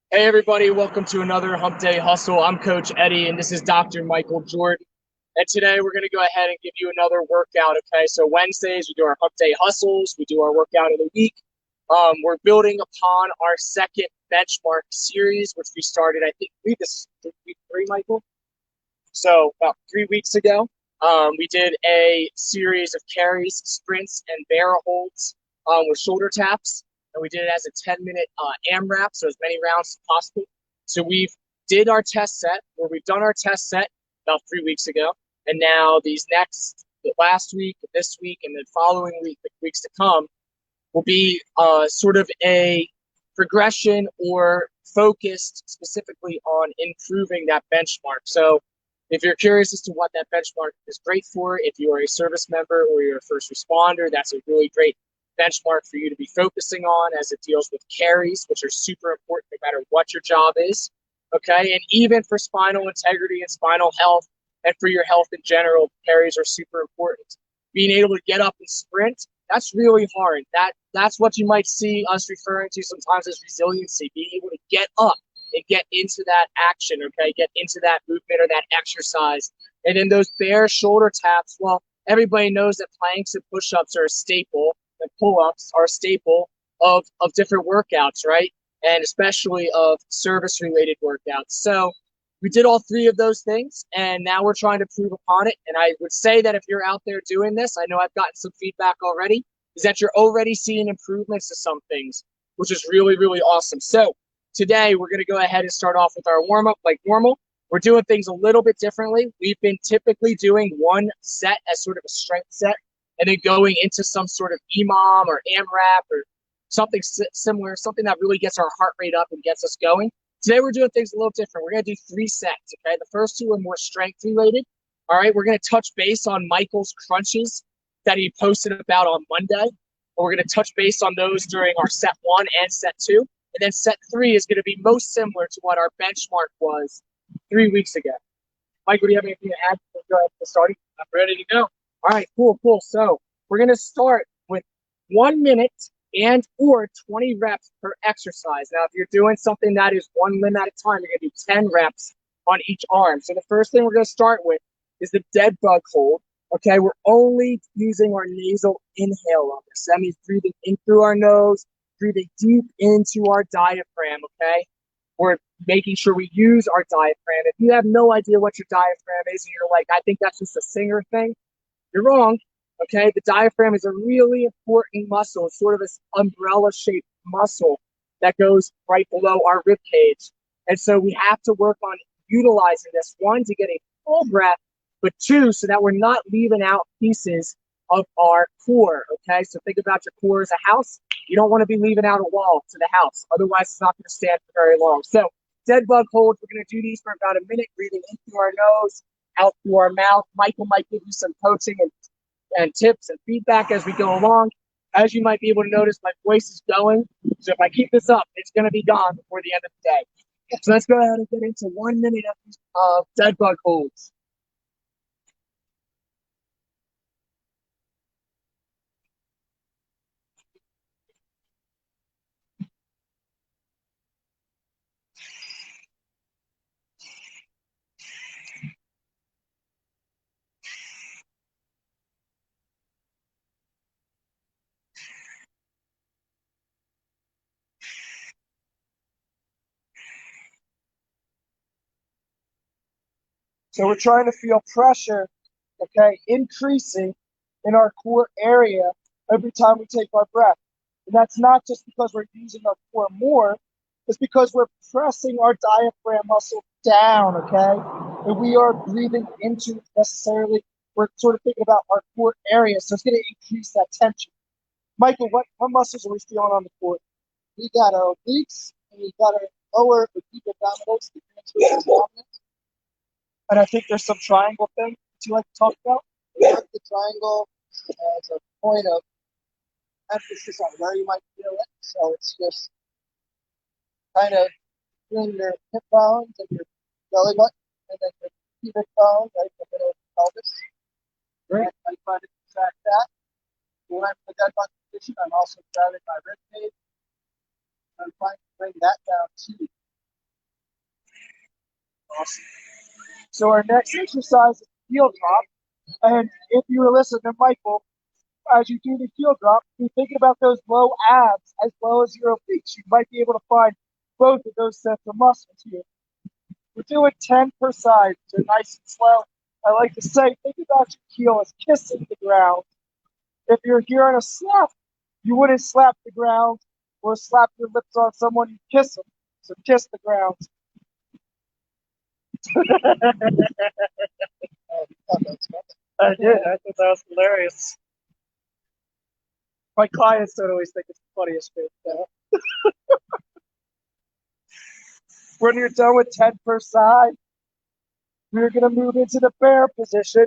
Hey everybody, welcome to another Hump Day Hustle. I'm Coach Eddie and this is Dr. Michael Jordan. And today we're going to go ahead and give you another workout, okay? So Wednesdays we do our Hump Day Hustles, we do our workout of the week. We're building upon our second benchmark series, which we started, I think, this is week three, Michael. So about 3 weeks ago, we did a series of carries, sprints, and bear holds with shoulder taps, and we did it as a 10-minute AMRAP, so as many rounds as possible. So we've did our test set, where we've done our test set about 3 weeks ago, and now the last week, this week, and the following week, the weeks to come, will be sort of a progression or focused specifically on improving that benchmark. So if you're curious as to what that benchmark is great for, if you are a service member or you're a first responder, that's a really great benchmark for you to be focusing on as it deals with carries, which are super important no matter what your job is. Okay. And even for spinal integrity and spinal health and for your health in general, carries are super important. Being able to get up and sprint, that's really hard. That's what you might see us referring to sometimes as resiliency, being able to get up and get into that action, okay? Get into that movement or that exercise. And then those bare shoulder taps, well, everybody knows that planks and push-ups are a staple, and pull-ups are a staple of different workouts, right? And especially of service-related workouts. So we did all three of those things, and now we're trying to prove upon it. And I would say that if you're out there doing this, I know I've gotten some feedback already, is that you're already seeing improvements to some things, which is really, really awesome. So today, we're going to go ahead and start off with our warm-up like normal. We're doing things a little bit differently. We've been typically doing one set as sort of a strength set, and then going into some sort of EMOM or AMRAP or something similar, something that really gets our heart rate up and gets us going. Today, we're doing things a little different. We're going to do 3 sets, okay? The first two are more strength related. All right, we're going to touch base on Michael's crunches that he posted about on Monday. And we're going to touch base on those during our set 1 and set 2. And then set 3 is going to be most similar to what our benchmark was 3 weeks ago. Michael, do you have anything to add before we go ahead and start? I'm ready to go. All right, cool. So we're going to start with 1 minute and or 20 reps per exercise. Now, if you're doing something that is one limb at a time, you're going to do 10 reps on each arm. So the first thing we're going to start with is the dead bug hold. Okay, we're only using our nasal inhale on this. That means breathing in through our nose, breathing deep into our diaphragm, okay? We're making sure we use our diaphragm. If you have no idea what your diaphragm is and you're like, I think that's just a singer thing, you're wrong, okay? The diaphragm is a really important muscle. It's sort of this umbrella-shaped muscle that goes right below our rib cage. And so we have to work on utilizing this, one, to get a full breath, but two, so that we're not leaving out pieces of our core, okay? So think about your core as a house. You don't want to be leaving out a wall to the house. Otherwise, it's not going to stand for very long. So dead bug holds, we're going to do these for about a minute, breathing in through our nose, out through our mouth. Michael might give you some coaching and tips and feedback as we go along. As you might be able to notice, my voice is going. So if I keep this up, it's going to be gone before the end of the day. So let's go ahead and get into 1 minute of dead bug holds. So we're trying to feel pressure, okay, increasing in our core area every time we take our breath. And that's not just because we're using our core more, it's because we're pressing our diaphragm muscle down, okay? And we are breathing into necessarily, we're sort of thinking about our core area, so it's going to increase that tension. Michael, what muscles are we feeling on the core? We got our obliques, and we got our lower or deep abdominals, and I think there's some triangle thing that you like to talk about. We have the triangle as a point of emphasis on where you might feel it. So it's just kind of between your hip bones and your belly button, and then your pubic bone right in the middle of the pelvis. Right. I try to track that. When I'm in the dead bug position, I'm also grabbing my rib cage. I'm trying to bring that down too. Awesome. So our next exercise is heel drop. And if you were listening to Michael, as you do the heel drop, be thinking about those low abs as low as your obliques. You might be able to find both of those sets of muscles here. We're doing 10 per side, so nice and slow. I like to say, think about your heel as kissing the ground. If you're here on a slap, you wouldn't slap the ground or slap your lips on someone, you kiss them. So kiss the ground. I did. I thought that was hilarious. My clients don't always think it's the funniest thing. When you're done with 10 per side, we're going to move into the bear position,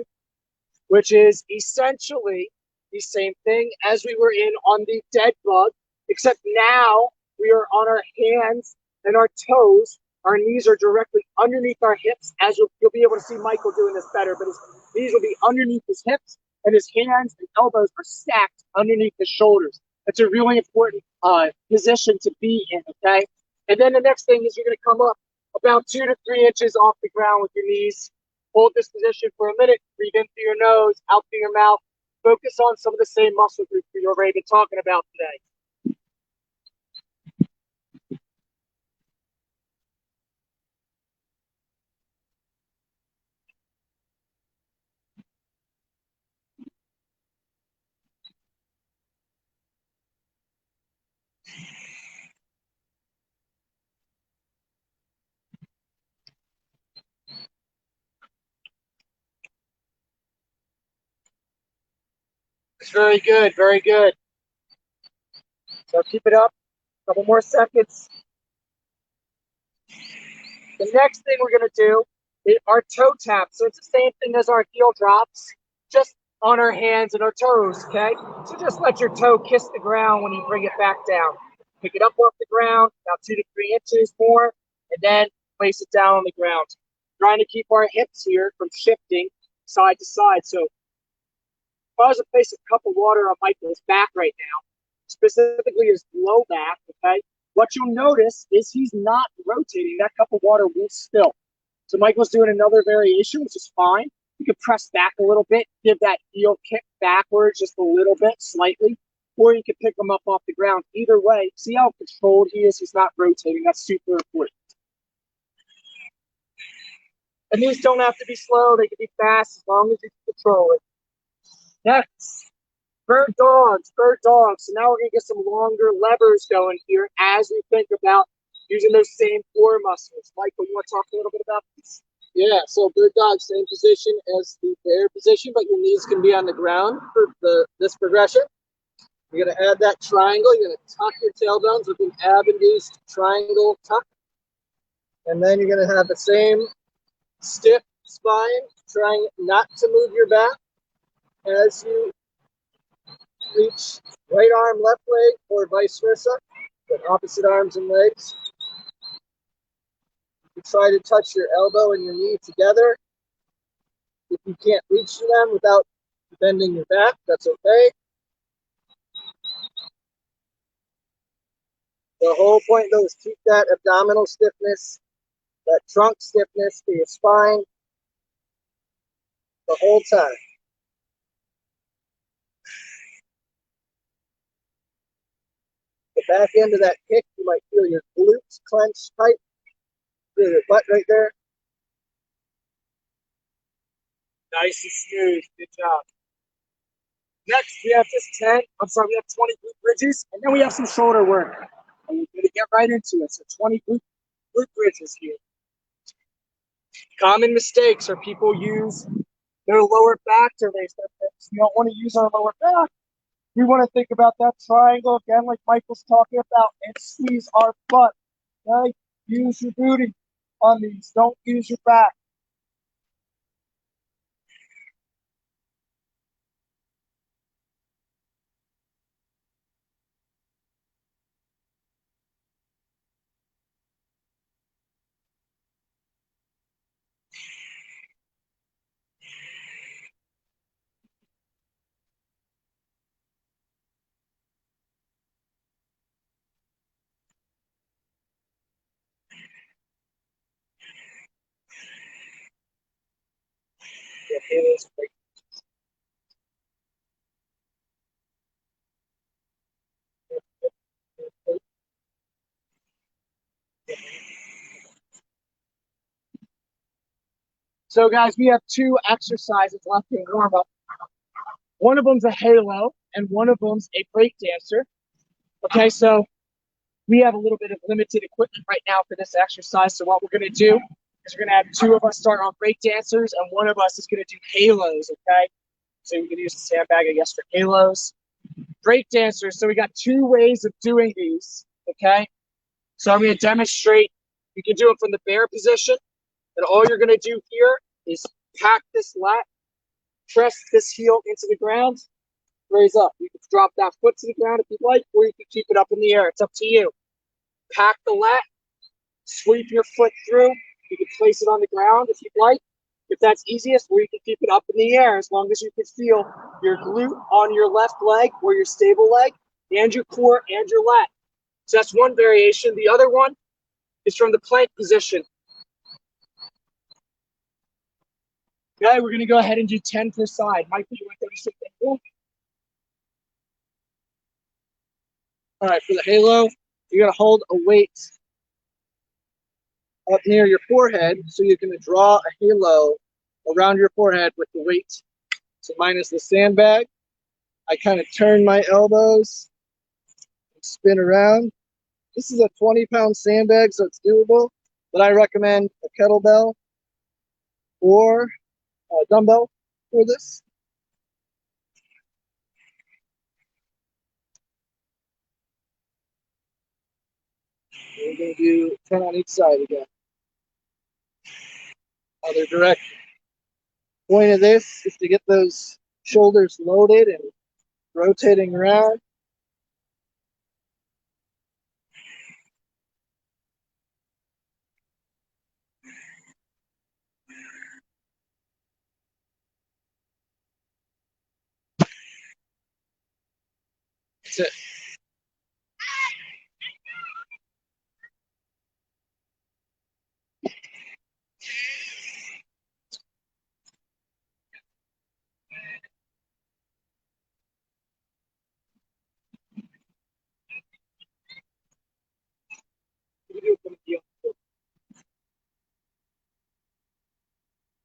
which is essentially the same thing as we were in on the dead bug, except now we are on our hands and our toes. Our knees are directly underneath our hips, as you'll be able to see Michael doing this better, but his knees will be underneath his hips, and his hands and elbows are stacked underneath his shoulders. That's a really important position to be in, okay? And then the next thing is you're going to come up about 2 to 3 inches off the ground with your knees. Hold this position for a minute. Breathe in through your nose, out through your mouth. Focus on some of the same muscle groups we've already been talking about today. It's very good, very good. So keep it up. A couple more seconds. The next thing we're going to do is our toe tap. So it's the same thing as our heel drops, just on our hands and our toes, okay? So just let your toe kiss the ground when you bring it back down. Pick it up off the ground, about 2 to 3 inches more, and then place it down on the ground. Trying to keep our hips here from shifting side to side. So if I was to place a cup of water on Michael's back right now, specifically his low back, okay, what you'll notice is he's not rotating. That cup of water will spill. So Michael's doing another variation, which is fine. You can press back a little bit, give that heel kick backwards just a little bit, slightly, or you can pick him up off the ground. Either way, see how controlled he is? He's not rotating. That's super important. And these don't have to be slow. They can be fast as long as you can control it. Next, bird dogs, bird dogs. So now we're going to get some longer levers going here as we think about using those same core muscles. Michael, you want to talk a little bit about this? Yeah, so bird dog, same position as the bear position, but your knees can be on the ground for this progression. You're going to add that triangle. You're going to tuck your tailbones with an ab-induced triangle tuck. And then you're going to have the same stiff spine, trying not to move your back as you reach right arm, left leg, or vice versa, but opposite arms and legs. You try to touch your elbow and your knee together. If you can't reach them without bending your back, that's okay. The whole point, though, is keep that abdominal stiffness, that trunk stiffness to your spine the whole time. The back end of that kick, you might feel your glutes clenched tight. Feel your butt right there. Nice and smooth. Good job. Next, we have just 10. We have 20 glute bridges, and then we have some shoulder work. And we're going to get right into it. So 20 glute bridges here. Common mistakes are people use their lower back to raise their hips. We don't want to use our lower back. We want to think about that triangle again, like Michael's talking about, and squeeze our butt. Okay? Use your booty on these. Don't use your back. halos, break. So guys, we have two exercises left in warm up. One of them's a halo and one of them's a break dancer. Okay, so we have a little bit of limited equipment right now for this exercise. So what we're gonna do is we're gonna have two of us start on break dancers and one of us is gonna do halos, okay? So we can use the sandbag, I guess, for halos. Break dancers, so we got two ways of doing these, okay? So I'm gonna demonstrate, you can do it from the bear position, and all you're gonna do here is pack this lat, press this heel into the ground, raise up. You can drop that foot to the ground if you'd like, or you can keep it up in the air. It's up to you. Pack the lat, sweep your foot through. You can place it on the ground if you'd like, if that's easiest, or you can keep it up in the air as long as you can feel your glute on your left leg or your stable leg and your core and your lat. So that's one variation. The other one is from the plank position. Okay, we're going to go ahead and do 10 per side. Michael, you want to sit there? All right, for the halo, you're going to hold a weight up near your forehead, so you're going to draw a halo around your forehead with the weight. So minus the sandbag, I kind of turn my elbows, and spin around. This is a 20-pound sandbag, so it's doable, but I recommend a kettlebell or a dumbbell for this. We're going to do 10 on each side again. Other direction. Point of this is to get those shoulders loaded and rotating around. That's it.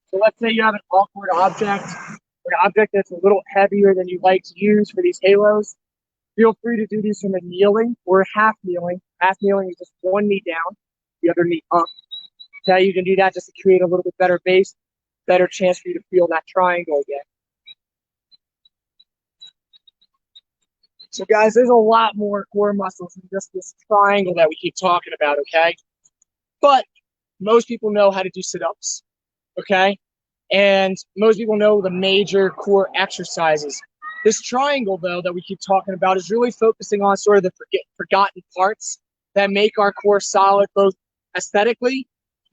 So let's say you have an awkward object, or an object that's a little heavier than you like to use for these halos. Feel free to do these from a kneeling or a half kneeling. Half kneeling is just one knee down, the other knee up. Okay, you can do that just to create a little bit better base, better chance for you to feel that triangle again. So guys, there's a lot more core muscles than just this triangle that we keep talking about, okay? But most people know how to do sit-ups, okay? And most people know the major core exercises. This triangle, though, that we keep talking about is really focusing on sort of the forgotten parts that make our core solid, both aesthetically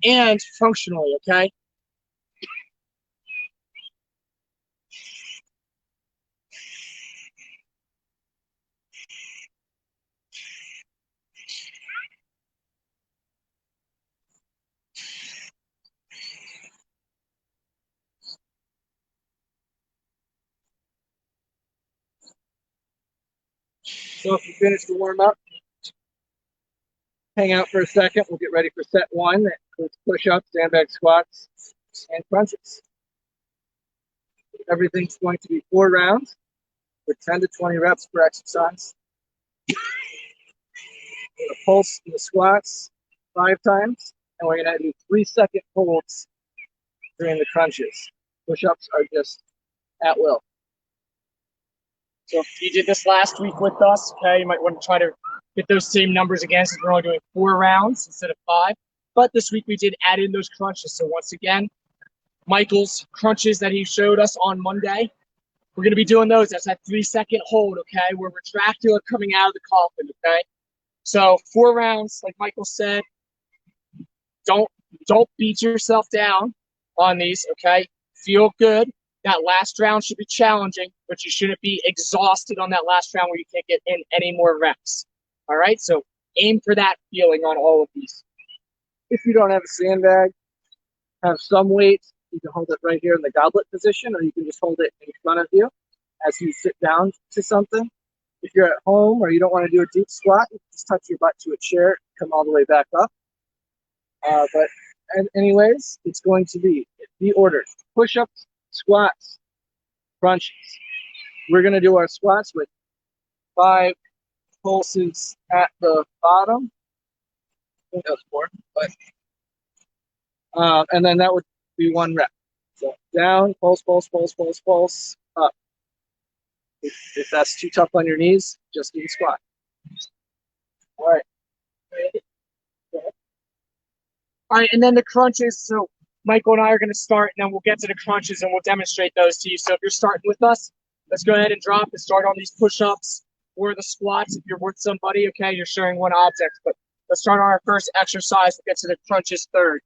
and functionally, okay? So if you finish the warm-up, hang out for a second. We'll get ready for set one. That includes push-ups, sandbag squats, and crunches. Everything's going to be 4 rounds with 10 to 20 reps per exercise. We're going to pulse in the squats 5 times, and we're going to do 3-second holds during the crunches. Push-ups are just at will. So if you did this last week with us, okay, you might want to try to get those same numbers again, since we're only doing 4 rounds instead of 5. But this week we did add in those crunches. So once again, Michael's crunches that he showed us on Monday, we're going to be doing those. That's that 3-second hold, okay? We're retractile coming out of the coffin, okay? So 4 rounds, like Michael said. Don't beat yourself down on these, okay? Feel good. That last round should be challenging, but you shouldn't be exhausted on that last round where you can't get in any more reps. All right? So aim for that feeling on all of these. If you don't have a sandbag, have some weight You can hold it right here in the goblet position, or you can just hold it in front of you as you sit down to something. If you're at home or you don't want to do a deep squat, you can just touch your butt to a chair, come all the way back up. But anyways, it's going to be the order: push-ups, squats, crunches. We're going to do our squats with 5 pulses at the bottom. I think that's 4, but and then that would be 1 rep. So down, pulse, pulse, pulse, pulse, pulse, up. If that's too tough on your knees, just do the squat. All right. All right, and then the crunches. So Michael and I are going to start, and then we'll get to the crunches, and we'll demonstrate those to you. So if you're starting with us, let's go ahead and drop and start on these push-ups or the squats. If you're with somebody, okay, you're sharing one object. But let's start on our first exercise. We'll get to the crunches third.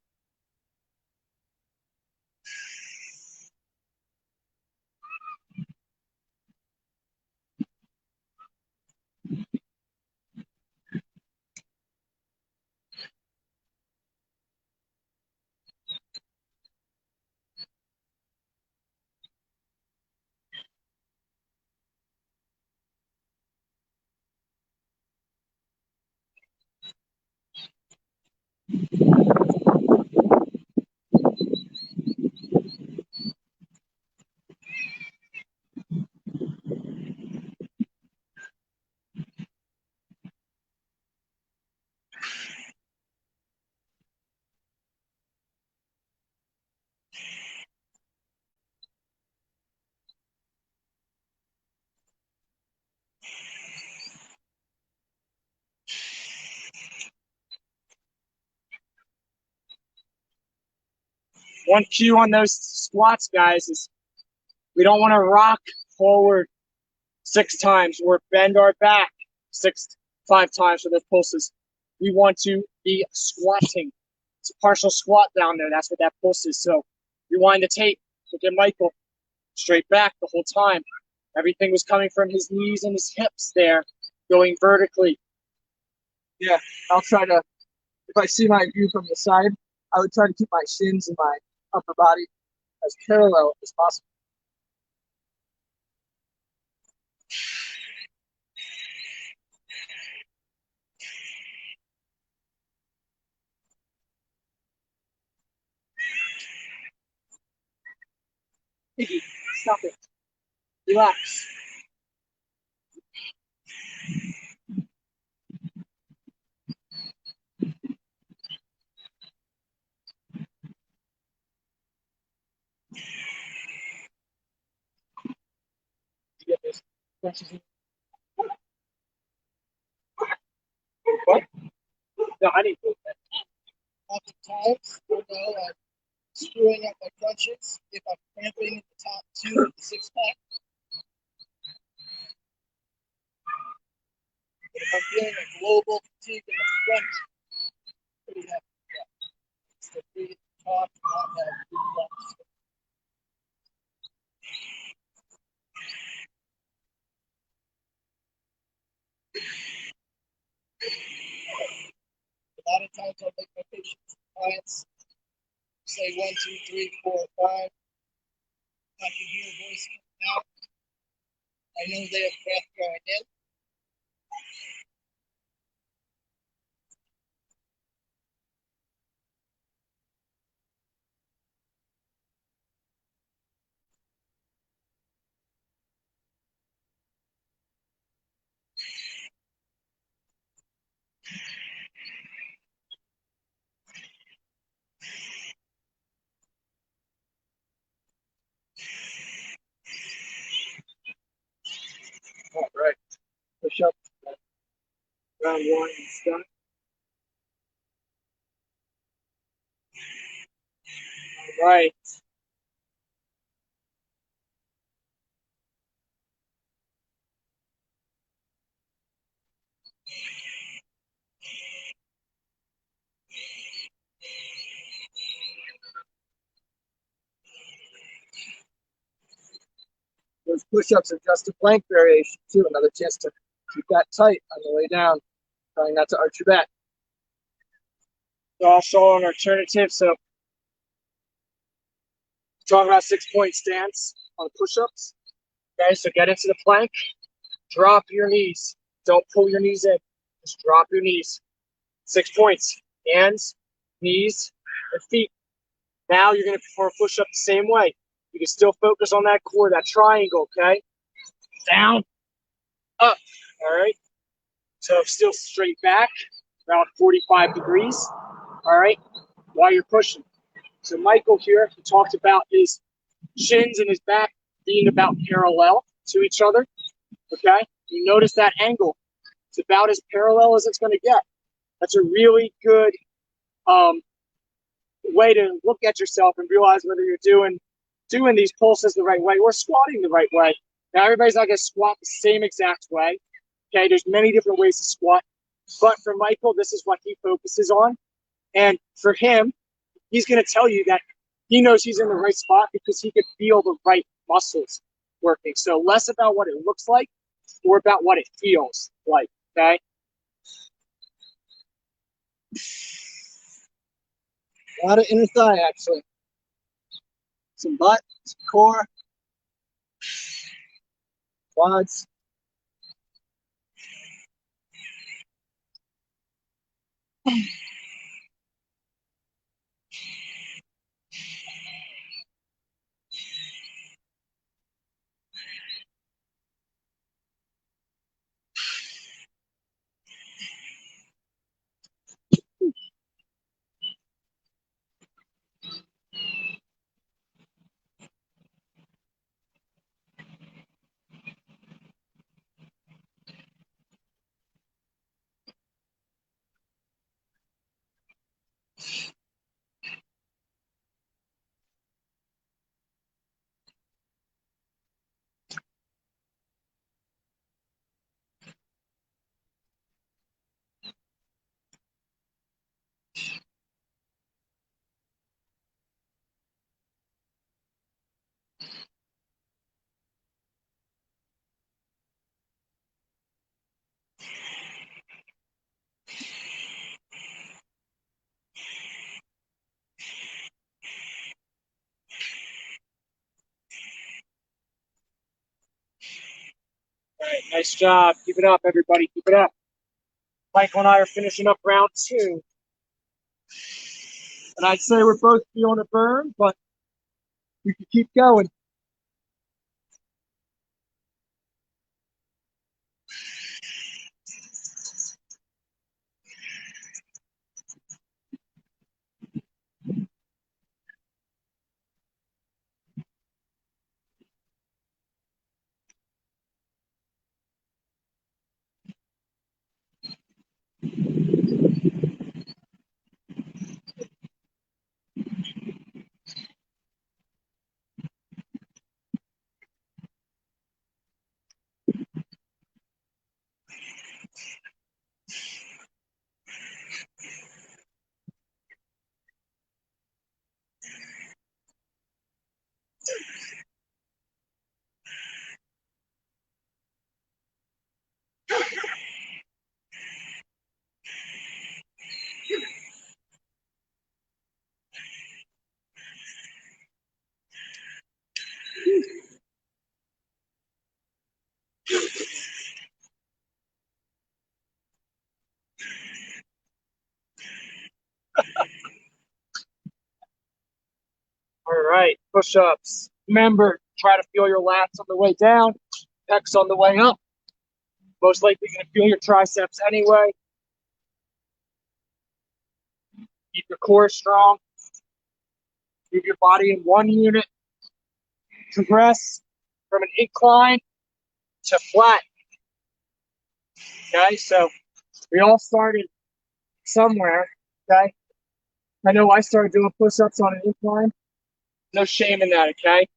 One cue on those squats, guys, is we don't want to rock forward 6 times or bend our back 5 times for those pulses. We want to be squatting. It's a partial squat down there. That's what that pulse is. So rewind the tape. Look at Michael. Straight back the whole time. Everything was coming from his knees and his hips there, going vertically. Yeah, I'll try to, if I see my view from the side, I would try to keep my shins and my upper body as parallel as possible. Iggy, stop it. Relax. You get this. What? No, I need to. Oftentimes, you know, I'm screwing up my crunches if I'm cramping at the top 2 of the 6-pack. But if I'm feeling a global fatigue in the front, pretty heavy. Yeah. It's the breathe, talk, not have reflex. A lot of times I'll make my patients clients say 1, 2, 3, 4, 5. I can hear a voice coming out. I know they have breath going in. All right. Push up. Round 1 is done. All right. Those push-ups are just a plank variation too. Another chance to keep that tight on the way down. Trying not to arch your back. Also an alternative. So Talking about 6-point stance on push-ups. Okay, so get into the plank. Drop your knees. Don't pull your knees in. Just drop your knees. 6 points. Hands, knees, and feet. Now you're going to perform a push-up the same way. You can still focus on that core, that triangle, okay? Down, up, all right? So still straight back, around 45 degrees, all right, while you're pushing. So Michael here, he talked about his shins and his back being about parallel to each other, okay? You notice that angle. It's about as parallel as it's going to get. That's a really good way to look at yourself and realize whether you're doing these pulses the right way or squatting the right way. Now, everybody's not going to squat the same exact way. Okay, there's many different ways to squat. But for Michael, this is what he focuses on. And for him, he's going to tell you that he knows he's in the right spot because he could feel the right muscles working. So less about what it looks like, more about what it feels like, okay? A lot of inner thigh, actually. Some butt, some core, quads. All right, nice job. Keep it up, everybody. Keep it up. Michael and I are finishing up round 2. And I'd say we're both feeling a burn, but we can keep going. All right, push-ups. Remember, try to feel your lats on the way down, pecs on the way up. Most likely going to feel your triceps anyway. Keep your core strong. Move your body in one unit. Progress from an incline to flat. Okay, so we all started somewhere. Okay, I know I started doing push-ups on an incline. No shame in that, okay?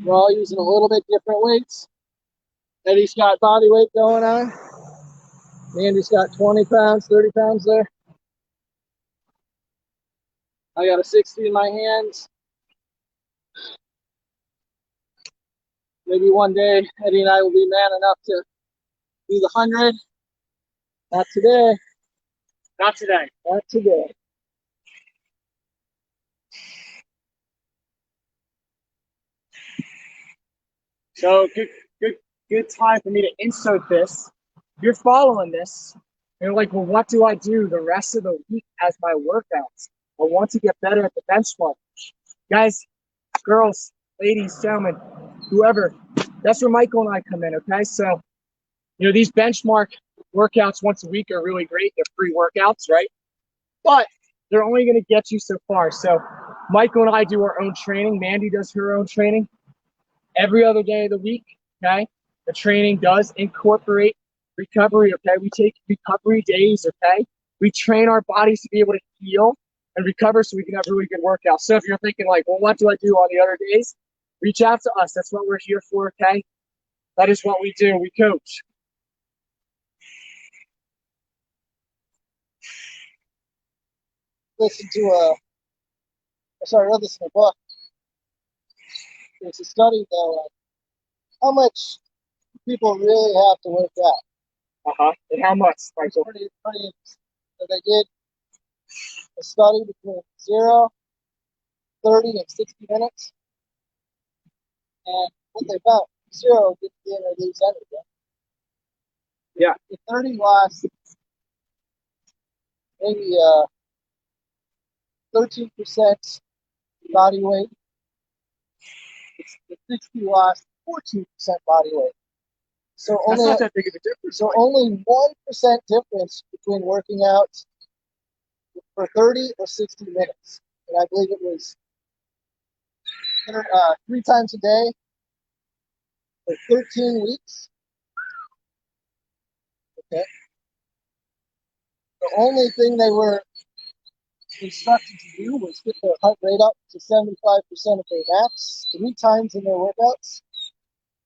We're all using a little bit different weights. Eddie's got body weight going on. Andy's got 20 pounds, 30 pounds there. I got a 60 in my hands. Maybe one day Eddie and I will be man enough to do the 100. Not today. Not today. Not today. So good time for me to insert this. You're following this. And you're like, well, what do I do the rest of the week as my workouts? I want to get better at the benchmark. Guys, girls, ladies, gentlemen, whoever, that's where Michael and I come in, okay? So, these benchmark workouts once a week are really great. They're free workouts, right? But they're only going to get you so far. So Michael and I do our own training. Mandy does her own training every other day of the week, okay? The training does incorporate recovery, okay? We take recovery days, okay? We train our bodies to be able to heal and recover so we can have really good workouts. So if you're thinking like, well, what do I do on the other days? Reach out to us. That's what we're here for, okay? That is what we do. We coach. I read this in a book. It's a study though how much people really have to work out. And how much, Michael? Pretty so they did a study between 0, 30, and 60 minutes. And what they found, 0 didn't gain or lose anything. Yeah. The 30 lost maybe 13% body weight. The 60 lost 14% body weight. So That's only not that big of a difference. So only 1% difference between working out for 30 or 60 minutes. And I believe it was 3 times a day for 13 weeks. Okay. The only thing they were instructed to do was get their heart rate up to 75% of their max 3 times in their workouts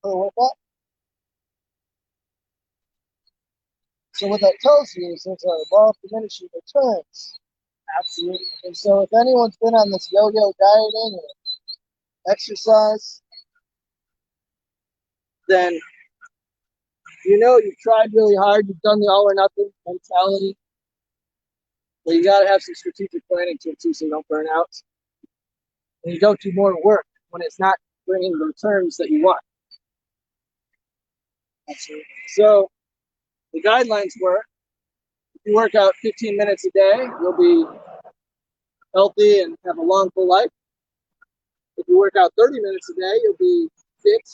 per workout. So what that tells you is there's a law of diminishing returns. Absolutely. And so if anyone's been on this yo-yo dieting or exercise, then you've tried really hard, you've done the all or nothing mentality. Well, you got to have some strategic planning to it too, so you don't burn out. And you don't do more work when it's not bringing the returns that you want. Absolutely. So the guidelines were, if you work out 15 minutes a day, you'll be healthy and have a long, full life. If you work out 30 minutes a day, you'll be fit.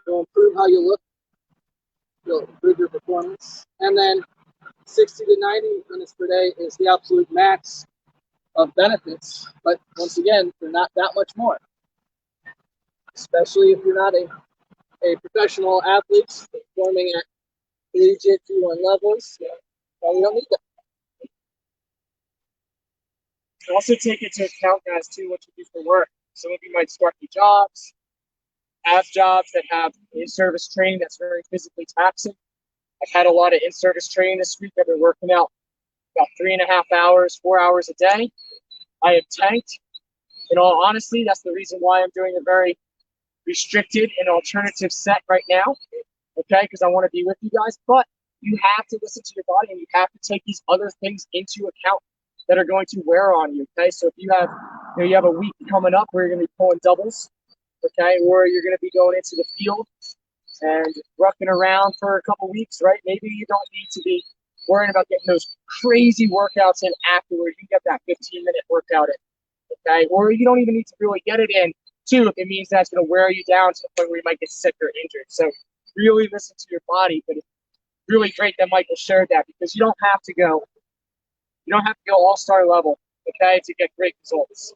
You'll improve how you look. You'll improve your performance. And then 60 to 90 minutes per day is the absolute max of benefits. But once again, they're not that much more. Especially if you're not a professional athlete performing at collegiate D1 levels. Well, you don't need that. Also take into account, guys, too, what you do for work. Some of you might start new jobs, have jobs that have in-service training that's very physically taxing. I've had a lot of in-service training this week. I've been working out about 3.5 hours, 4 hours a day. I have tanked. In all honesty, that's the reason why I'm doing a very restricted and alternative set right now, okay, because I want to be with you guys. But you have to listen to your body, and you have to take these other things into account that are going to wear on you, okay? So if you have a week coming up where you're going to be pulling doubles, okay, or you're going to be going into the field and rucking around for a couple weeks, right? Maybe you don't need to be worrying about getting those crazy workouts in afterward. You get that 15-minute workout in, okay? Or you don't even need to really get it in, too, if it means that's going to wear you down to the point where you might get sick or injured. So really listen to your body, but it's really great that Michael shared that, because you don't have to go all-star level, okay, to get great results.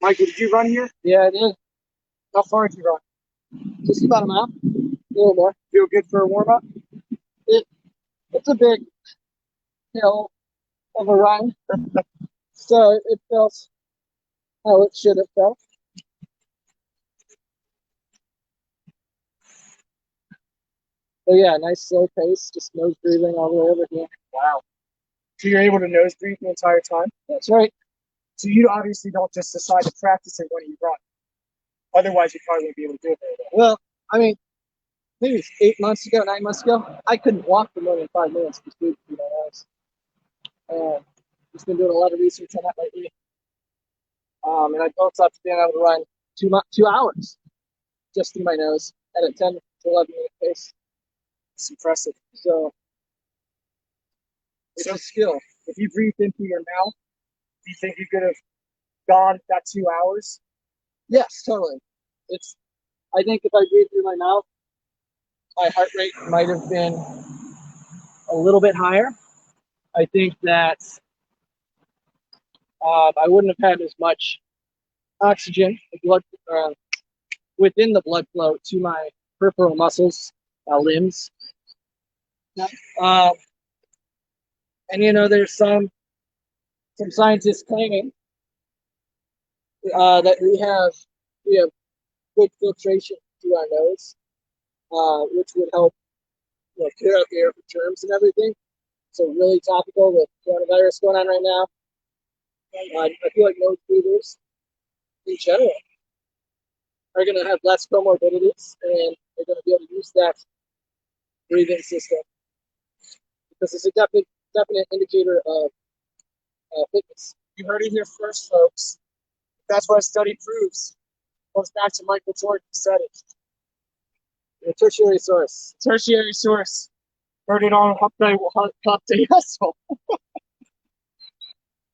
Michael, did you run here? Yeah, I did. How far did you run? Just about a mile. A little more. Feel good for a warm up? It's a big hill of a run. So it felt how it should have felt. But yeah, nice slow pace, just nose breathing all the way over here. Wow. So you're able to nose breathe the entire time? That's right. So you obviously don't just decide to practice it when you run. Otherwise, you probably wouldn't be able to do it very well. Well, I mean, maybe it's 8 months ago, 9 months ago, I couldn't walk for more than 5 minutes because we, you know, I was, just been doing a lot of research on that lately. And I built up to being able to run 2 hours just through my nose at a 10 to 11 minute pace. It's impressive. So it's a skill. If you breathed into your mouth, do you think you could have gone that 2 hours? Yes, totally. I think if I breathe through my mouth, my heart rate might have been a little bit higher. I think that I wouldn't have had as much oxygen within the blood flow to my peripheral muscles, limbs. Um, and you know, there's some scientists claiming that we have good filtration through our nose, which would help, you know, clear out the air for germs and everything. So really topical with coronavirus going on right now. I feel like nose breathers in general are going to have less comorbidities, and they're going to be able to use that breathing system because it's a definite indicator of fitness. You heard it here first, folks. That's what a study proves. Goes back to Michael Jordan said it. A tertiary source. Tertiary source. Heard it on Hump Day Hustle.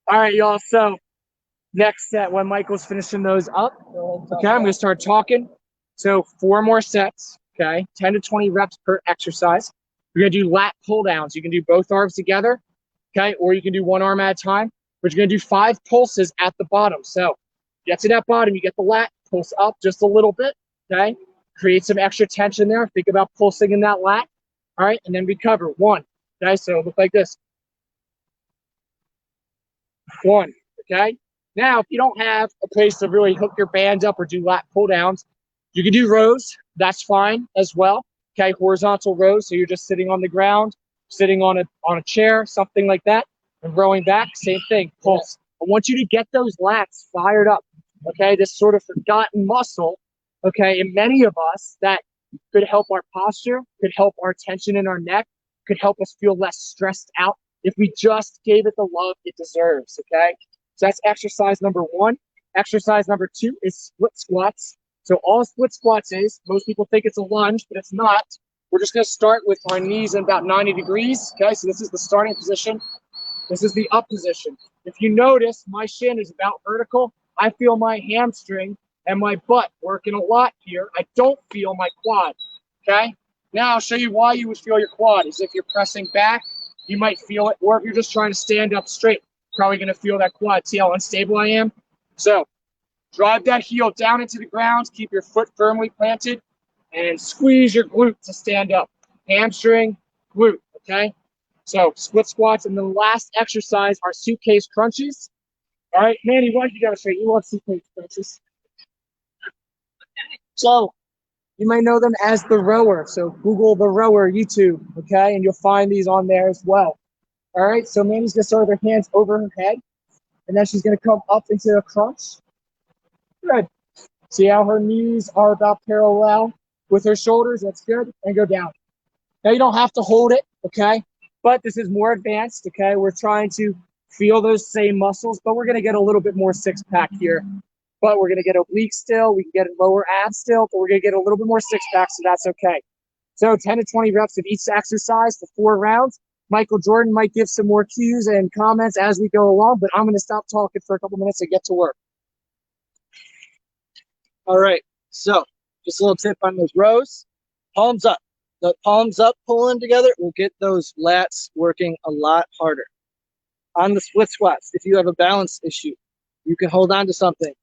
All right, y'all. So next set, when Michael's finishing those up, okay, I'm going to start talking. So 4 more sets, okay, 10 to 20 reps per exercise. You're going to do lat pull downs. You can do both arms together, okay, or you can do one arm at a time. But you're going to do 5 pulses at the bottom. So get to that bottom, you get the lat, pulse up just a little bit, okay? Create some extra tension there. Think about pulsing in that lat, all right? And then recover. 1, okay? So look like this. 1, okay? Now, if you don't have a place to really hook your band up or do lat pull downs, you can do rows. That's fine as well, okay? Horizontal rows, so you're just sitting on the ground, sitting on a chair, something like that, and rowing back, same thing, pulse. I want you to get those lats fired up, okay? This sort of forgotten muscle, okay, in many of us that could help our posture, could help our tension in our neck, could help us feel less stressed out if we just gave it the love it deserves, okay? So that's exercise number 1. Exercise number 2 is split squats. So all split squats is, most people think it's a lunge, but it's not. We're just going to start with our knees in about 90 degrees, okay? So this is the starting position. This is the up position. If you notice, my shin is about vertical. I feel my hamstring and my butt working a lot here. I don't feel my quad, okay? Now I'll show you why you would feel your quad. Is if you're pressing back, you might feel it, or if you're just trying to stand up straight, probably going to feel that quad. See how unstable I am? So drive that heel down into the ground, keep your foot firmly planted, and squeeze your glute to stand up. Hamstring, glute, okay? So split squats, and the last exercise are suitcase crunches. All right, Manny, why you gotta say you love suitcase crunches? So you might know them as the rower. So Google the rower YouTube, okay, and you'll find these on there as well. All right, so Manny's gonna start with her hands over her head, and then she's gonna come up into a crunch. Good. See how her knees are about parallel with her shoulders? That's good. And go down. Now you don't have to hold it, okay? But this is more advanced, okay? We're trying to feel those same muscles, but we're going to get a little bit more six-pack here. But we're going to get oblique still. We can get lower abs still, but we're going to get a little bit more six-pack, so that's okay. So 10 to 20 reps of each exercise for 4 rounds. Michael Jordan might give some more cues and comments as we go along, but I'm going to stop talking for a couple minutes and get to work. All right, so just a little tip on those rows. Palms up. The palms up pulling together will get those lats working a lot harder. On the split squats, if you have a balance issue, you can hold on to something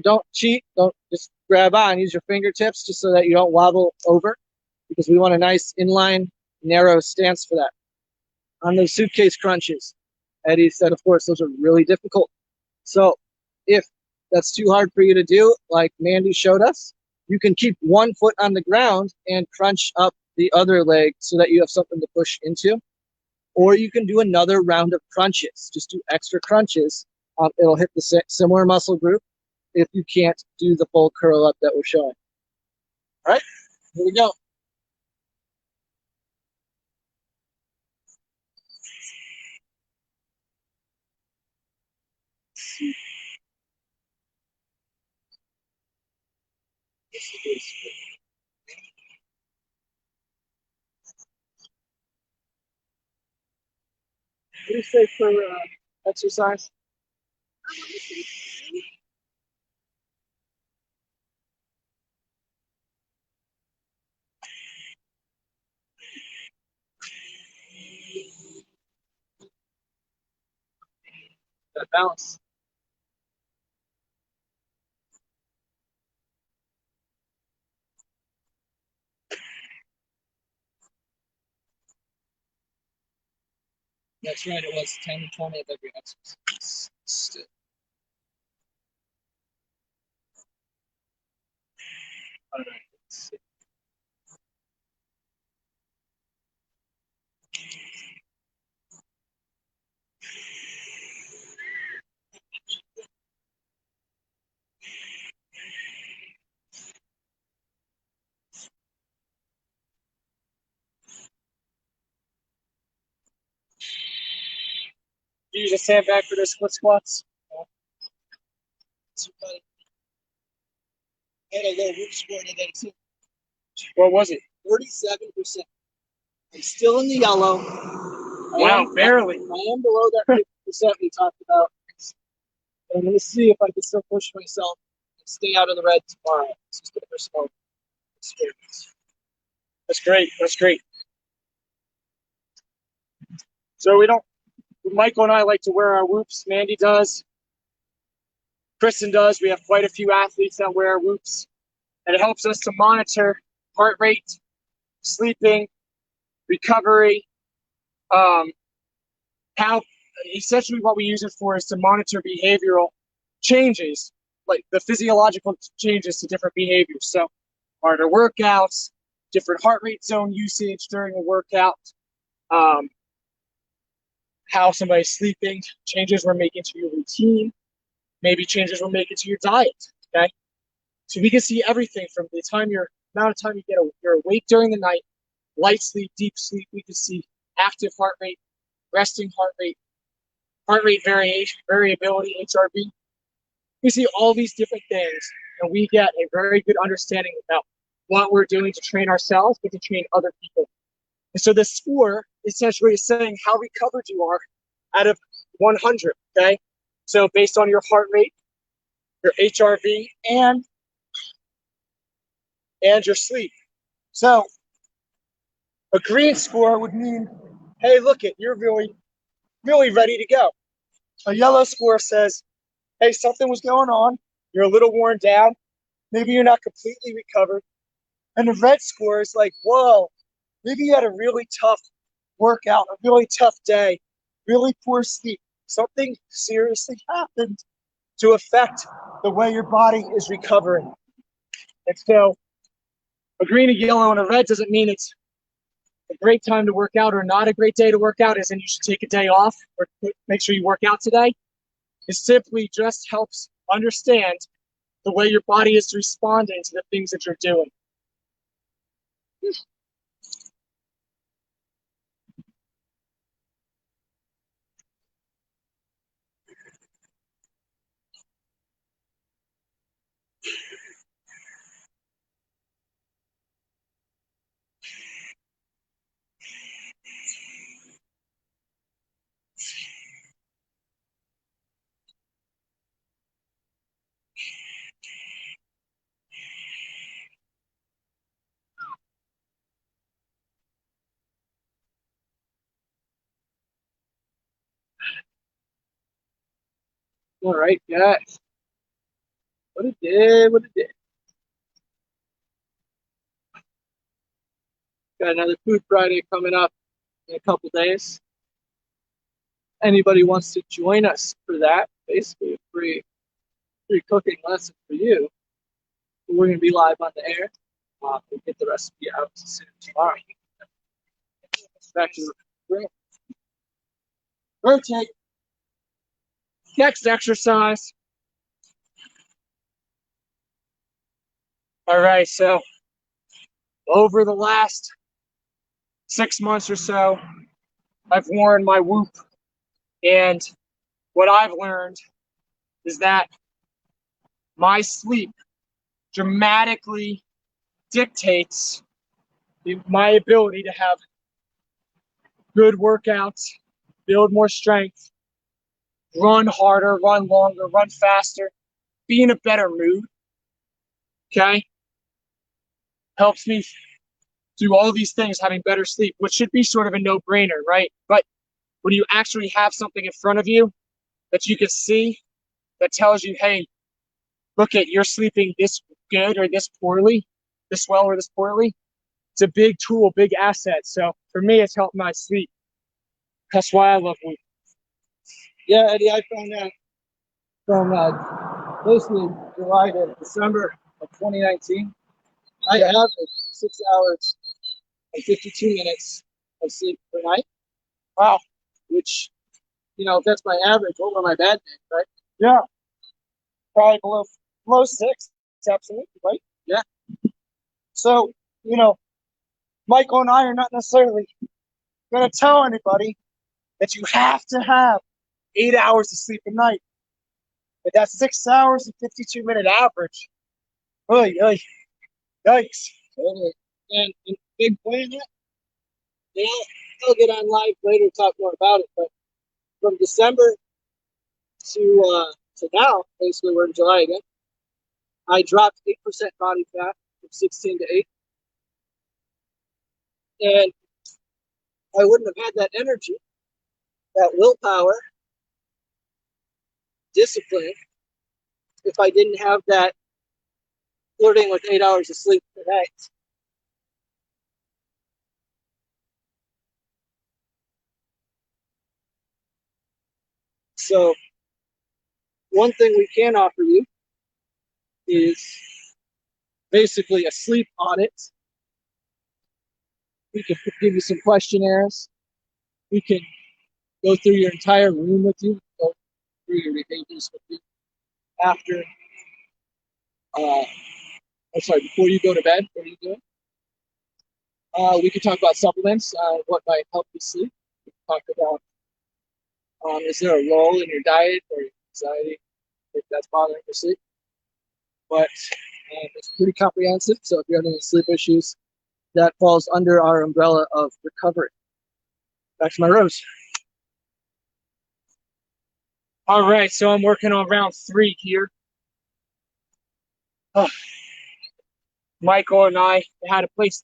don't cheat. Don't just grab on. Use your fingertips just so that you don't wobble over, because we want a nice inline, narrow stance for that. On those suitcase crunches, Eddie said, of course, those are really difficult. So if that's too hard for you to do, like Mandy showed us, you can keep one foot on the ground and crunch up the other leg so that you have something to push into. Or you can do another round of crunches. Just do extra crunches. It'll hit the similar muscle group if you can't do the full curl up that we're showing. All right, here we go. What do you say for exercise? That balance. That's right, it was 10 to 20 of every exercise. All right, let's see. Do you use a sandbag for the split squats? Had a low root score today too. What was it? 47%. I'm still in the yellow. Wow, barely. I am below that 50% we talked about. I'm going to see if I can still push myself and stay out of the red tomorrow. It's just a personal experience. That's great. That's great. So Michael and I like to wear our whoops. Mandy does. Kristen does. We have quite a few athletes that wear our whoops. And it helps us to monitor heart rate, sleeping, recovery, how essentially what we use it for is to monitor behavioral changes, like the physiological changes to different behaviors. So harder workouts, different heart rate zone usage during a workout, how somebody's sleeping, changes we're making to your routine, maybe changes we're making to your diet. Okay. So we can see everything from the amount of time you're awake during the night, light sleep, deep sleep. We can see active heart rate, resting heart rate variability, HRV. We see all these different things, and we get a very good understanding about what we're doing to train ourselves, but to train other people. And so the score essentially is saying how recovered you are out of 100, okay? So based on your heart rate, your HRV, and your sleep. So a green score would mean, hey, look it, you're really, really ready to go. A yellow score says, hey, something was going on. You're a little worn down. Maybe you're not completely recovered. And the red score is like, whoa, maybe you had a really tough workout, a really tough day, really poor sleep. Something seriously happened to affect the way your body is recovering. And so a green, a yellow, and a red doesn't mean it's a great time to work out or not a great day to work out, as in you should take a day off or make sure you work out today. It simply just helps understand the way your body is responding to the things that you're doing. All right, guys. What it did, what it did. Got another Food Friday coming up in a couple days. Anybody wants to join us for that, basically a free cooking lesson for you. We're going to be live on the air. We'll get the recipe out as soon as tomorrow. Back to the rotate. Next exercise. All right, so over the last 6 months or so, I've worn my Whoop, and what I've learned is that my sleep dramatically dictates my ability to have good workouts, build more strength, run harder, run longer, run faster, be in a better mood. Okay? Helps me do all these things, having better sleep, which should be sort of a no-brainer, right? But when you actually have something in front of you that you can see that tells you, hey, look at you're sleeping this good or this poorly, this well or this poorly, it's a big tool, big asset. So for me, it's helped my sleep. That's why I love Whoop. Yeah, Eddie, I found out from basically July to December of 2019, I averaged 6 hours and 52 minutes of sleep per night. Wow. Which, if that's my average, what were my bad days, right? Yeah. Probably below 6. Absolutely, right? Yeah. So, Michael and I are not necessarily going to tell anybody that you have to have 8 hours of sleep a night. But that's 6 hours and 52-minute average. Oy, oy, yikes. Totally. And big plan that. Yeah, I'll get on live later to talk more about it. But from December to now, basically we're in July again. I dropped 8% body fat from 16 to 8. And I wouldn't have had that energy, that willpower, discipline, if I didn't have that flirting with 8 hours of sleep per night. So one thing we can offer you is basically a sleep audit. We can give you some questionnaires. We can go through your entire room with you, go through your behaviors with you after, before you go to bed. What are you doing? We could talk about supplements, what might help you sleep. We can talk about, is there a role in your diet or your anxiety if that's bothering your sleep? But it's pretty comprehensive. So if you're having any sleep issues, that falls under our umbrella of recovery. Back to my rows. All right, so I'm working on round 3 here. Oh. Michael and I had to place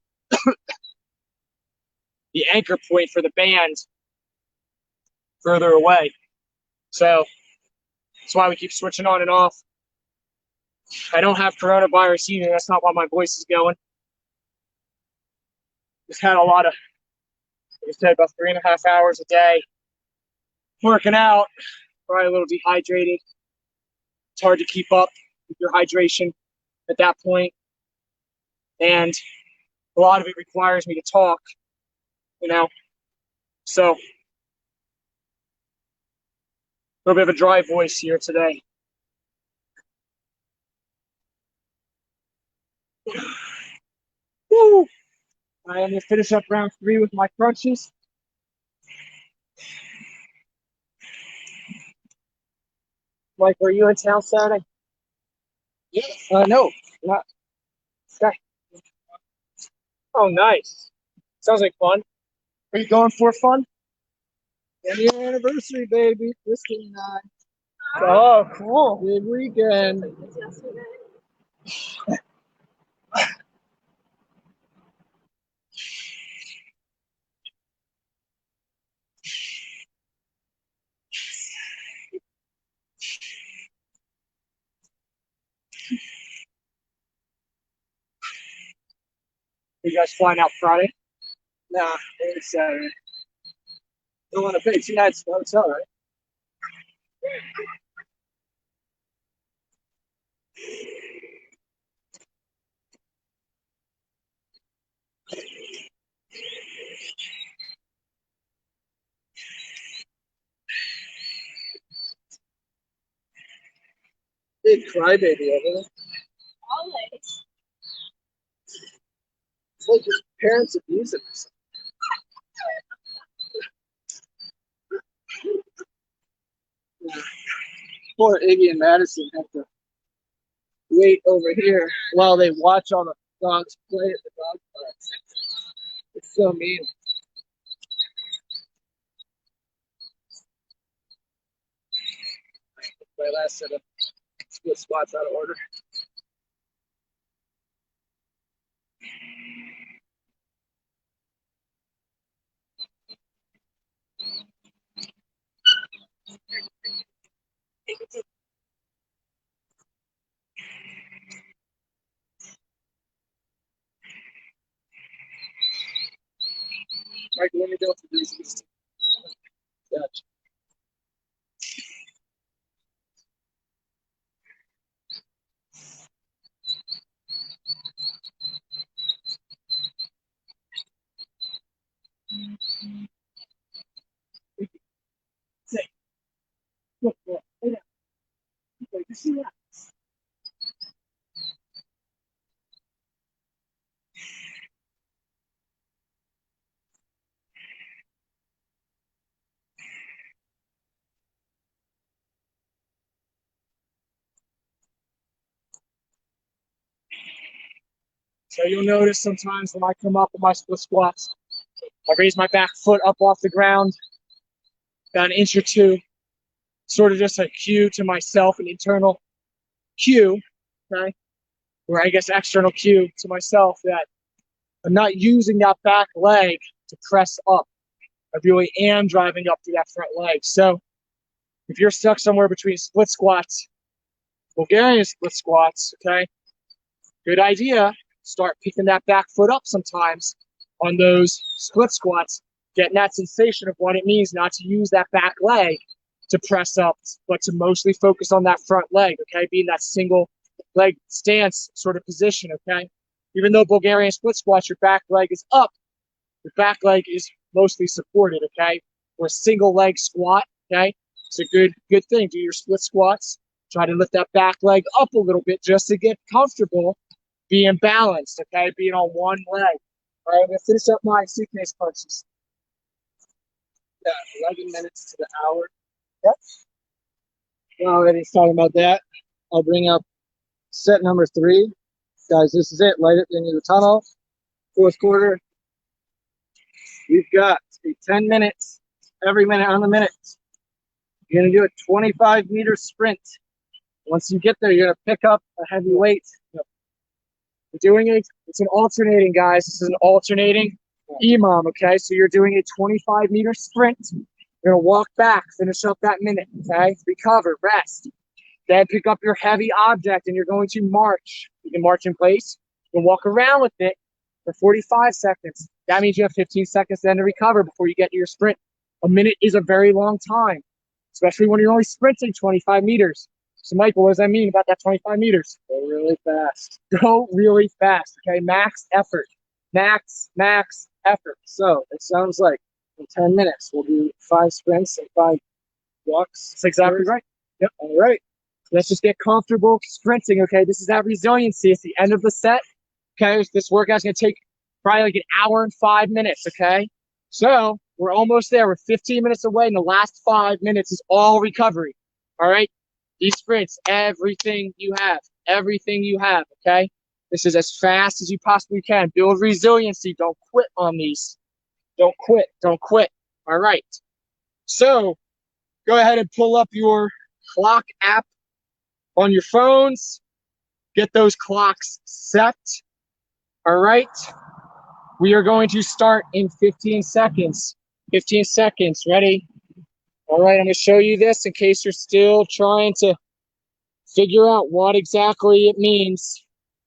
the anchor point for the band further away. So that's why we keep switching on and off. I don't have coronavirus either. That's not why my voice is going. Just had a lot of, like I said, about 3.5 hours a day working out. Probably a little dehydrated. It's hard to keep up with your hydration at that point. And a lot of it requires me to talk, So a little bit of a dry voice here today. Woo! I am going to finish up round 3 with my crunches. Mike, were you in town Saturday? Yeah. No, not. Okay. Oh, nice. Sounds like fun. Are you going for fun? 10-year anniversary, baby. Kristen and I. Oh, cool. Big weekend. You guys flying out Friday? Nah, it's Saturday. Don't want to pay 2 nights for the hotel, right? Big crybaby over there. Always. It's like his parents abuse him. Yeah. Poor Iggy and Madison have to wait over here while they watch all the dogs play at the dog park. It's so mean. My last set of split spots out of order. Mike, let me go through these. Gotcha. Say, look, lay down. Wait, you see that? So you'll notice sometimes when I come up with my split squats, I raise my back foot up off the ground, about an inch or two, sort of just a cue to myself, an internal cue, okay? Or I guess external cue to myself that I'm not using that back leg to press up. I really am driving up through that front leg. So if you're stuck somewhere between split squats, Bulgarian split squats, okay, good idea. Start picking that back foot up sometimes on those split squats, getting that sensation of what it means not to use that back leg to press up, but to mostly focus on that front leg, okay, being that single leg stance sort of position, okay? Even though Bulgarian split squats, your back leg is up, your back leg is mostly supported, okay? Or a single leg squat, okay? It's a good thing. Do your split squats. Try to lift that back leg up a little bit just to get comfortable being balanced, okay? Being on one leg. All right, I'm going to finish up my suitcase punches. Yeah, 11 minutes to the hour. Yep. Well, already talking about that. I'll bring up set number 3. Guys, this is it. Light at the end of the tunnel. Fourth quarter. We've got 10 minutes, every minute on the minute. You're going to do a 25-meter sprint. Once you get there, you're going to pick up a heavy weight. You're doing it. It's an alternating, guys. This is an alternating EMOM, okay? So you're doing a 25-meter sprint. You're going to walk back, finish up that minute, okay? Recover, rest. Then pick up your heavy object, and you're going to march. You can march in place. You can walk around with it for 45 seconds. That means you have 15 seconds then to recover before you get to your sprint. A minute is a very long time, especially when you're only sprinting 25 meters. So, Michael, what does that mean about that 25 meters? Go really fast. Go really fast, okay? Max effort. Max effort. So it sounds like in 10 minutes, we'll do 5 sprints and 5 walks. That's exactly right. Yep. All right. Let's just get comfortable sprinting, okay? This is that resiliency. It's the end of the set, okay? This workout's going to take probably like an hour and 5 minutes, okay? So we're almost there. We're 15 minutes away, and the last 5 minutes is all recovery, all right? These sprints, everything you have, okay? This is as fast as you possibly can. Build resiliency. Don't quit on these. Don't quit. All right. So go ahead and pull up your clock app on your phones. Get those clocks set. All right. We are going to start in 15 seconds. 15 seconds. Ready? All right. I'm going to show you this in case you're still trying to figure out what exactly it means.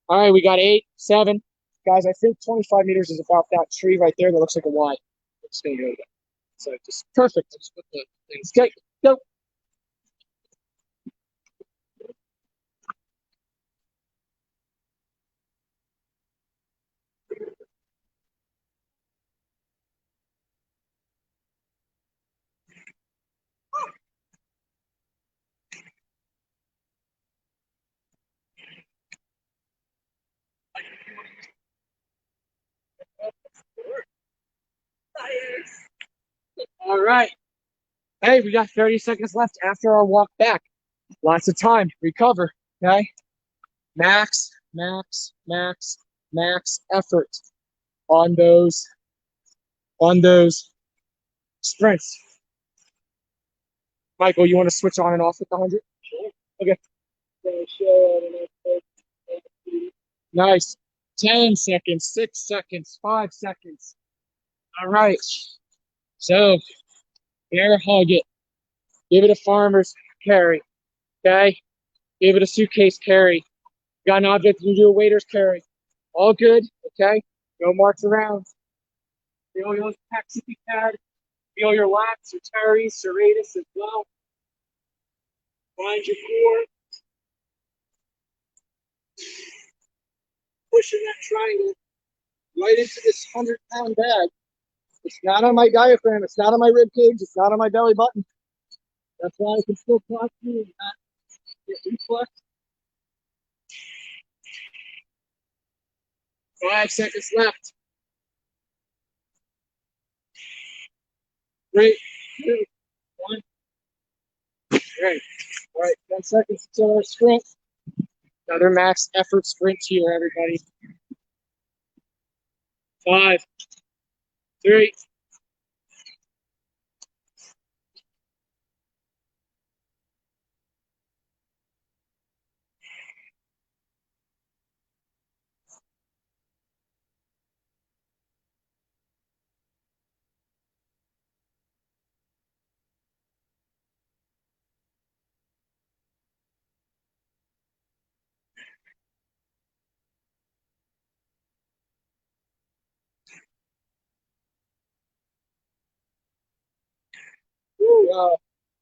All right. We got 8, 7, Guys, I think 25 meters is about that tree right there that looks like a Y. It's going to go there. So just perfect. Just put the things. Okay, go. All right. Hey, we got 30 seconds left after our walk back. Lots of time. Recover. Okay. Max, max, max, max effort on those sprints. Michael, you want to switch on and off with the 100? Sure. Okay. Nice. 10 seconds, 6 seconds, 5 seconds. All right. So, air hug it. Give it a farmer's carry. Okay. Give it a suitcase carry. Got an object, you do a waiter's carry. All good. Okay. No march around. Feel your pecs if you can. Feel your lats, your teres, serratus as well. Find your core. Pushing that triangle right into this 100-pound bag. It's not on my diaphragm. It's not on my rib cage. It's not on my belly button. That's why I can still cross through and not get reflex. 5 seconds left. 3, 2, 1. Great. All right, 10 seconds until our sprint. Another max effort sprint here, everybody. 5, 3. Wow.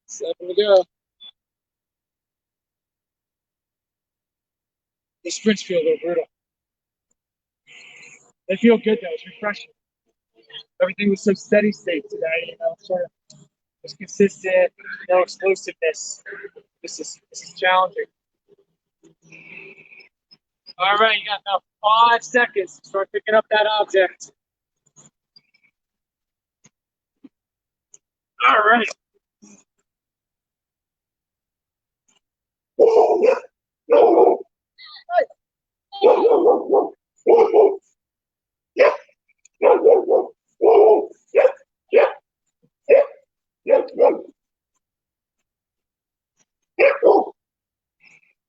7 to go. The sprints feel a little brutal. They feel good though. It's refreshing. Everything was so steady state today, sort of just consistent, no explosiveness. This is challenging. All right, you got about 5 seconds to start picking up that object. All right.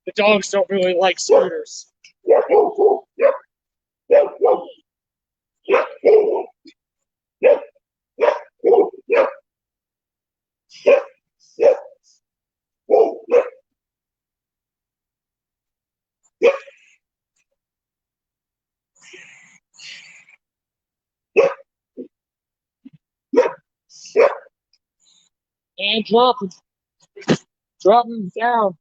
The dogs don't really like scooters. And drop them. Drop them down.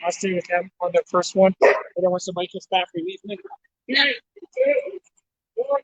I'll stay with them on the first one. I don't want somebody gets back relief me. 3, 2, 1.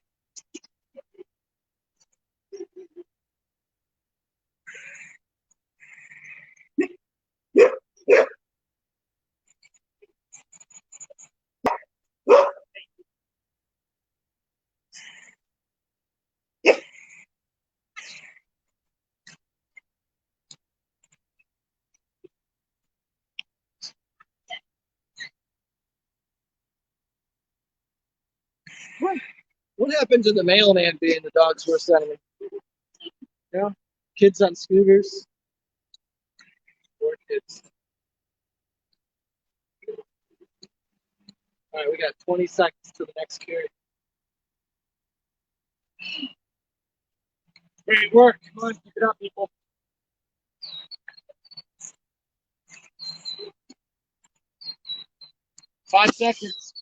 What happened to the mailman being the dog's worst enemy? Yeah, kids on scooters. Poor kids. All right, we got 20 seconds to the next carry. Great work. Come on, keep it up, people. 5 seconds.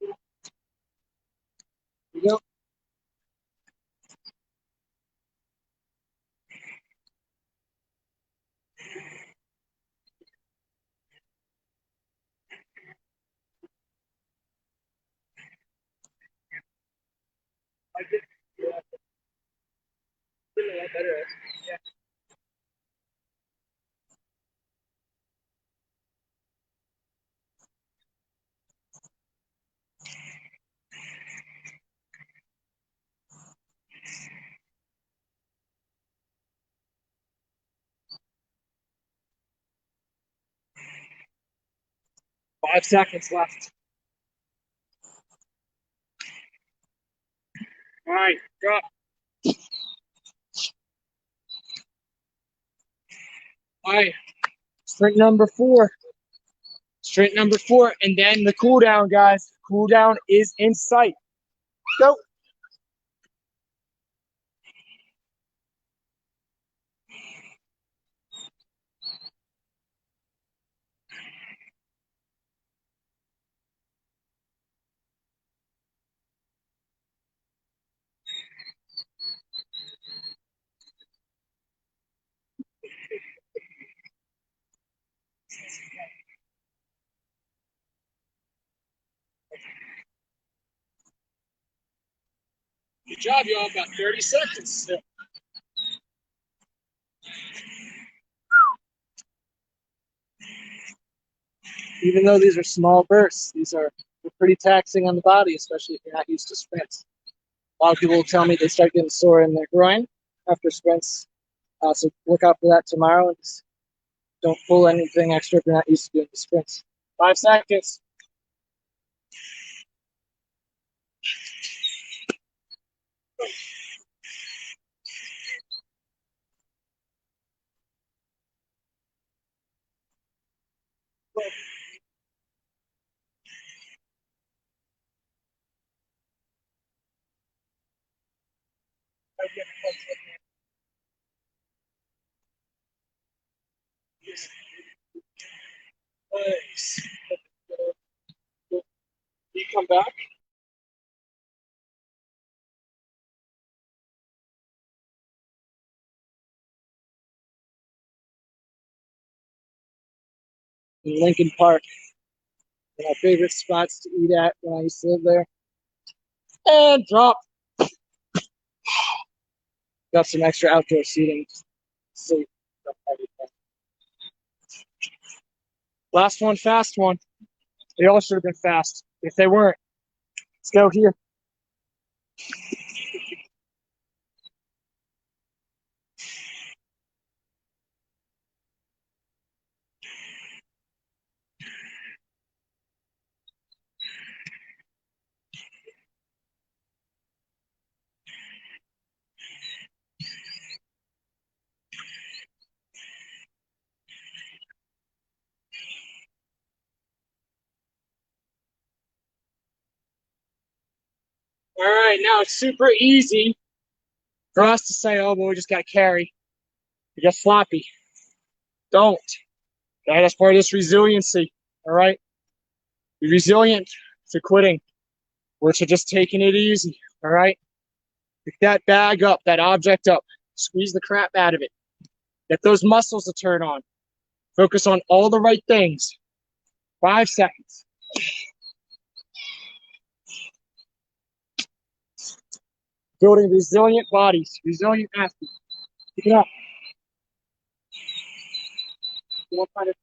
Here we go. Yeah. 5 seconds left. All right, drop. All right, sprint number 4. Sprint number 4, and then the cool down, guys. Cool down is in sight. Go. Good job, y'all. About 30 seconds still. Even though these are small bursts, they're pretty taxing on the body, especially if you're not used to sprints. A lot of people will tell me they start getting sore in their groin after sprints. So look out for that tomorrow, and just don't pull anything extra if you're not used to doing the sprints. 5 seconds. Nice. You come back. In Lincoln Park, one of my favorite spots to eat at when I used to live there. And drop. Got some extra outdoor seating. So, Last one, fast one. They all should have been fast. If they weren't, let's go here. All right, now it's super easy for us to say, oh, well, we just got to carry. You get sloppy. Don't. Okay, that's part of this resiliency. All right? Be resilient to quitting or to just taking it easy. All right? Pick that bag up, that object up. Squeeze the crap out of it. Get those muscles to turn on. Focus on all the right things. 5 seconds. Building resilient bodies, resilient athletes. Pick it up. What kind of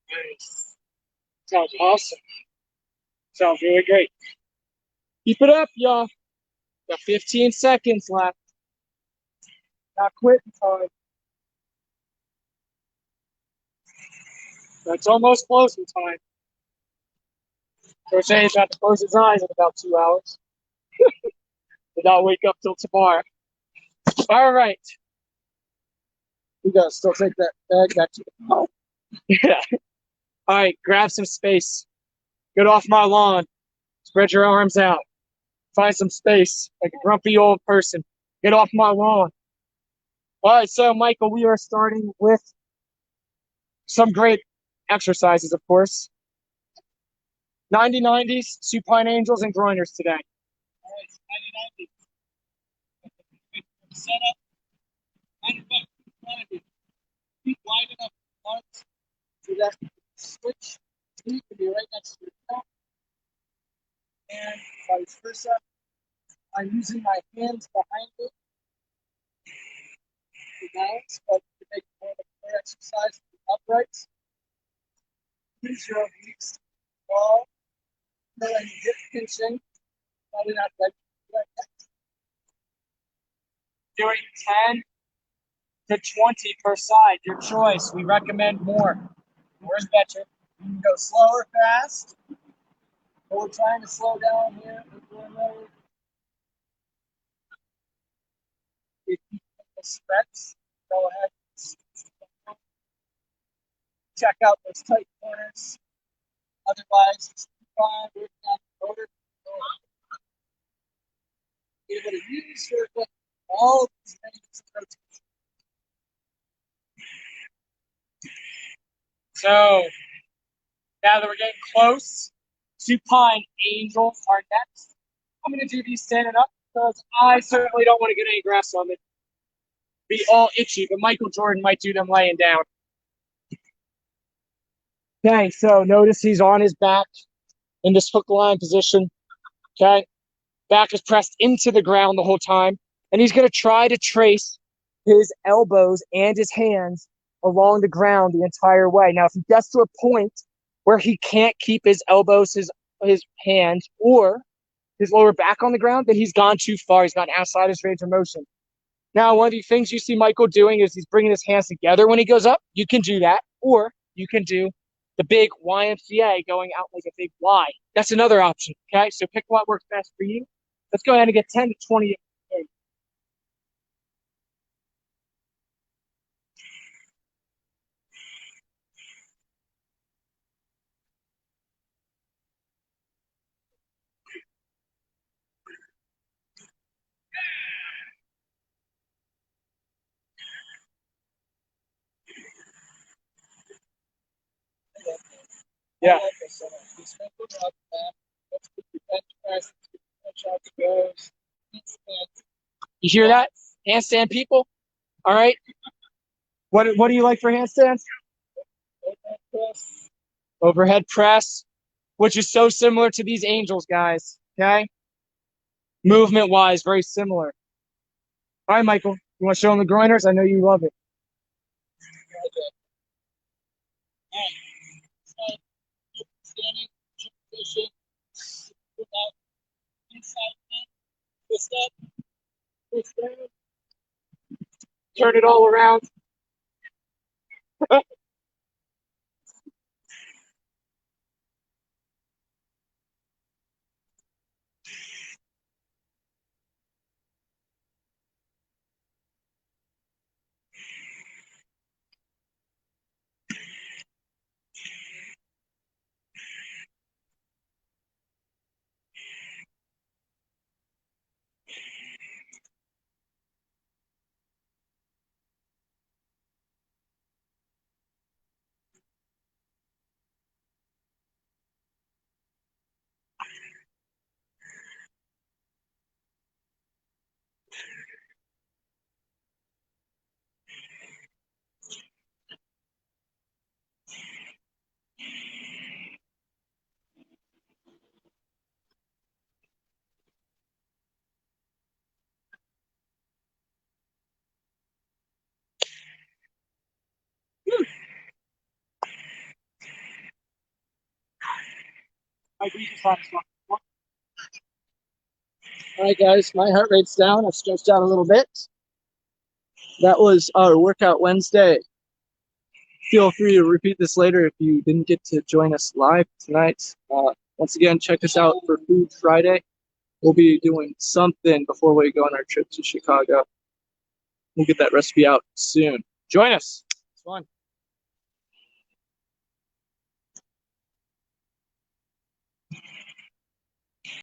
Nice. Sounds awesome. Sounds really great. Keep it up, y'all. Got 15 seconds left. Not quitting time. That's almost closing time. Coach A is about to close his eyes in about 2 hours. But not wake up till tomorrow. All right. we gotta still take that bag back to the house. Yeah. All right. Grab some space. Get off my lawn. Spread your arms out. Find some space, like a grumpy old person. Get off my lawn. All right, so Michael, we are starting with some great exercises, of course. 90-90s, supine angels, and groiners today. All right, so 90-90. Set up, 100 bucks in front of you. Feet wide enough apart so that switch knee can be right next to your top. And vice versa. I'm using my hands behind me to balance, but to make it more of a core exercise for the uprights. Use your obliques. Wall. Feel any hip pinching. Probably not ready for that yet. Doing 10 to 20 per side, your choice. We recommend more. More is better. You can go slow or fast. But we're trying to slow down here. If you take a stretch, go ahead. Check out those tight corners. Otherwise, just keep on working on the motor. Be able to use your foot all of these ranges of rotation. So now that we're getting close, supine angels are next. I'm going to do these standing up because I certainly don't want to get any grass on it. Be all itchy, but Michael Jordan might do them laying down. Okay, so notice he's on his back in this hook line position. Okay, back is pressed into the ground the whole time, and he's going to try to trace his elbows and his hands along the ground the entire way. Now, if he gets to a point where he can't keep his elbows, his hands, or his lower back on the ground, then he's gone too far. He's gone outside his range of motion. Now, one of the things you see Michael doing is he's bringing his hands together when he goes up. You can do that, or you can do the big YMCA going out like a big Y. That's another option, okay? So pick what works best for you. Let's go ahead and get 10 to 20. Yeah. You hear that? Handstand people? All right. What do you like for handstands? Overhead press, which is so similar to these angels, guys. Okay? Movement wise, very similar. All right, Michael. You want to show them the groiners? I know you love it. Standing position, out, inside, twist up, twist down. Turn it all around. All right, guys, my heart rate's down. I've stretched out a little bit. That was our workout Wednesday. Feel free to repeat this later if you didn't get to join us live tonight. Once again, check us out for Food Friday. We'll be doing something before we go on our trip to Chicago. We'll get that recipe out soon. Join us. It's fun.